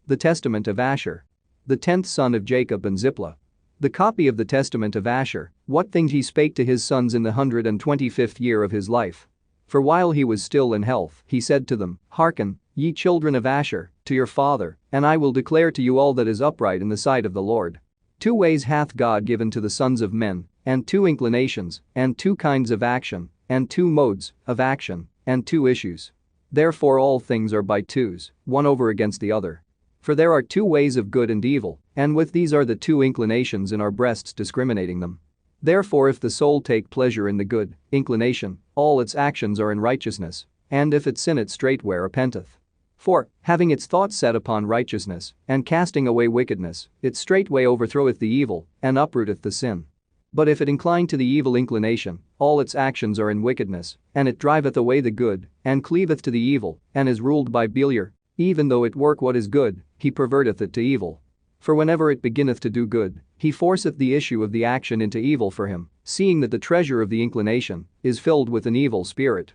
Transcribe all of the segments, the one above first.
The Testament of Asher. The 10th son of Jacob and Ziplah. The copy of the Testament of Asher, what things he spake to his sons in the 125th year of his life. For while he was still in health, he said to them, Hearken, ye children of Asher, to your father, and I will declare to you all that is upright in the sight of the Lord. 2 ways hath God given to the sons of men, and 2 inclinations, and 2 kinds of action, and 2 modes of action, and 2 issues. Therefore all things are by twos, one over against the other. For there are 2 ways of good and evil, and with these are the 2 inclinations in our breasts discriminating them. Therefore if the soul take pleasure in the good inclination, all its actions are in righteousness, and if it sin it straightway repenteth. For, having its thoughts set upon righteousness, and casting away wickedness, it straightway overthroweth the evil, and uprooteth the sin. But if it incline to the evil inclination, all its actions are in wickedness, and it driveth away the good, and cleaveth to the evil, and is ruled by Beliar. Even though it work what is good, he perverteth it to evil. For whenever it beginneth to do good, he forceth the issue of the action into evil for him, seeing that the treasure of the inclination is filled with an evil spirit.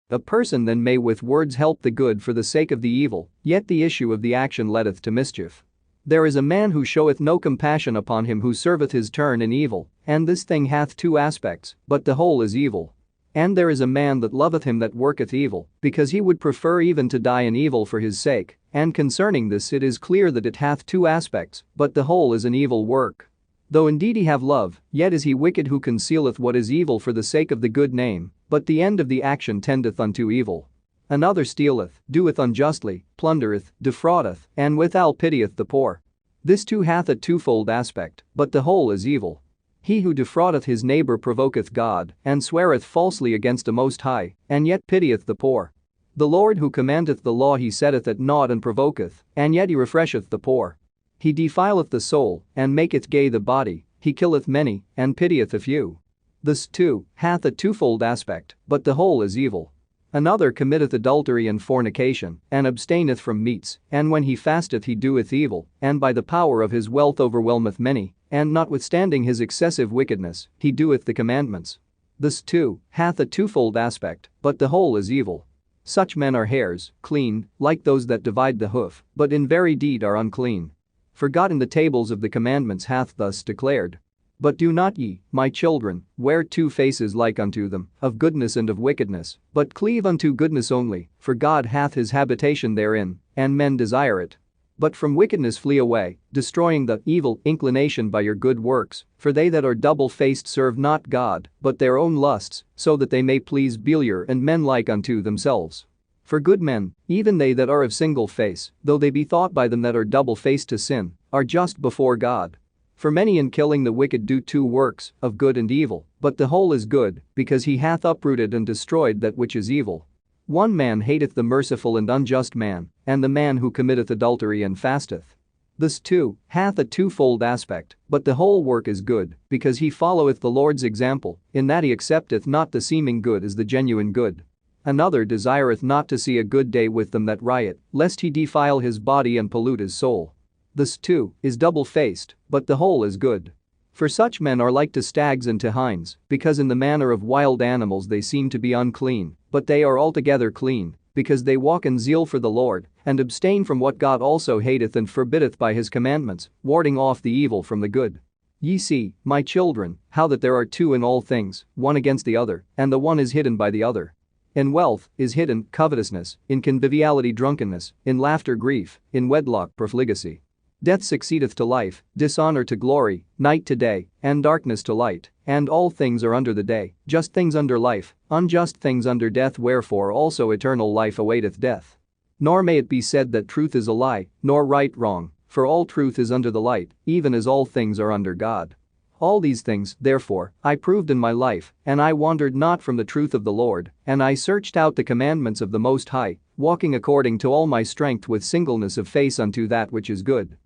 A person then may with words help the good for the sake of the evil, yet the issue of the action leadeth to mischief. There is a man who showeth no compassion upon him who serveth his turn in evil, and this thing hath 2 aspects, but the whole is evil. And there is a man that loveth him that worketh evil, because he would prefer even to die in evil for his sake, and concerning this it is clear that it hath 2 aspects, but the whole is an evil work. Though indeed he have love, yet is he wicked who concealeth what is evil for the sake of the good name, but the end of the action tendeth unto evil. Another stealeth, doeth unjustly, plundereth, defraudeth, and withal pitieth the poor. This too hath a 2-fold aspect, but the whole is evil. He who defraudeth his neighbor provoketh God, and sweareth falsely against the Most High, and yet pitieth the poor. The Lord who commandeth the law he setteth at naught and provoketh, and yet he refresheth the poor. He defileth the soul, and maketh gay the body, he killeth many, and pitieth a few. This too hath a 2-fold aspect, but the whole is evil. Another committeth adultery and fornication, and abstaineth from meats, and when he fasteth he doeth evil, and by the power of his wealth overwhelmeth many, and notwithstanding his excessive wickedness, he doeth the commandments. This too hath a 2-fold aspect, but the whole is evil. Such men are hares, clean, like those that divide the hoof, but in very deed are unclean. For God in the tables of the commandments hath thus declared. But do not ye, my children, wear 2 faces like unto them, of goodness and of wickedness, but cleave unto goodness only, for God hath his habitation therein, and men desire it. But from wickedness flee away, destroying the evil inclination by your good works, for they that are double-faced serve not God, but their own lusts, so that they may please Beliar and men like unto themselves. For good men, even they that are of single face, though they be thought by them that are double-faced to sin, are just before God. For many in killing the wicked do 2 works, of good and evil, but the whole is good, because he hath uprooted and destroyed that which is evil. 1 man hateth the merciful and unjust man, and the man who committeth adultery and fasteth. This too hath a 2-fold aspect, but the whole work is good, because he followeth the Lord's example, in that he accepteth not the seeming good as the genuine good. Another desireth not to see a good day with them that riot, lest he defile his body and pollute his soul. This too is double-faced, but the whole is good. For such men are like to stags and to hinds, because in the manner of wild animals they seem to be unclean, but they are altogether clean, because they walk in zeal for the Lord, and abstain from what God also hateth and forbiddeth by his commandments, warding off the evil from the good. Ye see, my children, how that there are 2 in all things, one against the other, and the one is hidden by the other. In wealth is hidden covetousness, in conviviality drunkenness, in laughter grief, in wedlock profligacy. Death succeedeth to life, dishonor to glory, night to day, and darkness to light, and all things are under the day, just things under life, unjust things under death, wherefore also eternal life awaiteth death. Nor may it be said that truth is a lie, nor right wrong, for all truth is under the light, even as all things are under God. All these things, therefore, I proved in my life, and I wandered not from the truth of the Lord, and I searched out the commandments of the Most High, walking according to all my strength with singleness of face unto that which is good.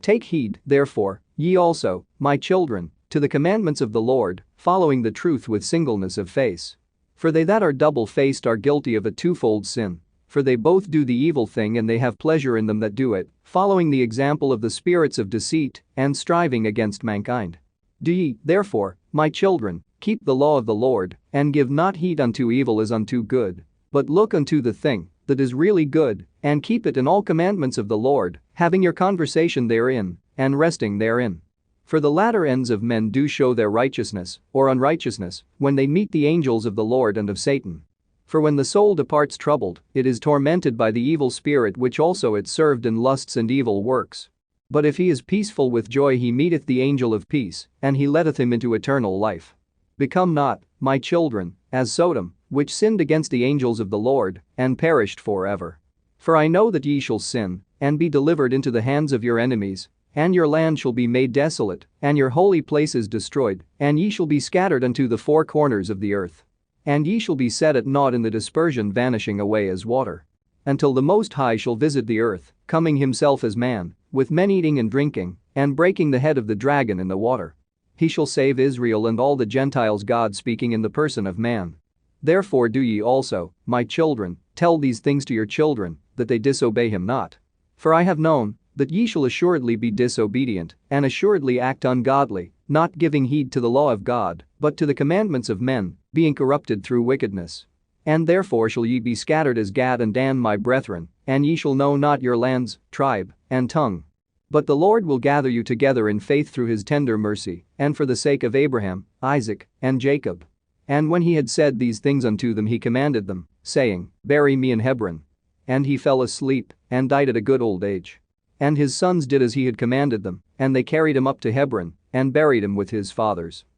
Take heed, therefore, ye also, my children, to the commandments of the Lord, following the truth with singleness of face. For they that are double-faced are guilty of a 2-fold sin. For they both do the evil thing and they have pleasure in them that do it, following the example of the spirits of deceit, and striving against mankind. Do ye, therefore, my children, keep the law of the Lord, and give not heed unto evil as unto good, but look unto the thing that is really good, and keep it in all commandments of the Lord, having your conversation therein, and resting therein. For the latter ends of men do show their righteousness, or unrighteousness, when they meet the angels of the Lord and of Satan. For when the soul departs troubled, it is tormented by the evil spirit which also it served in lusts and evil works. But if he is peaceful with joy he meeteth the angel of peace, and he letteth him into eternal life. Become not, my children, as Sodom, which sinned against the angels of the Lord, and perished forever. For I know that ye shall sin, and be delivered into the hands of your enemies, and your land shall be made desolate, and your holy places destroyed, and ye shall be scattered unto the four corners of the earth. And ye shall be set at naught in the dispersion, vanishing away as water. Until the Most High shall visit the earth, coming himself as man, with men eating and drinking, and breaking the head of the dragon in the water. He shall save Israel and all the Gentiles, God speaking in the person of man. Therefore do ye also, my children, tell these things to your children, that they disobey him not. For I have known that ye shall assuredly be disobedient, and assuredly act ungodly, not giving heed to the law of God, but to the commandments of men, being corrupted through wickedness. And therefore shall ye be scattered as Gad and Dan, my brethren, and ye shall know not your lands, tribe, and tongue. But the Lord will gather you together in faith through his tender mercy, and for the sake of Abraham, Isaac, and Jacob. And when he had said these things unto them, he commanded them, saying, Bury me in Hebron. And he fell asleep, and died at a good old age. And his sons did as he had commanded them, and they carried him up to Hebron, and buried him with his fathers.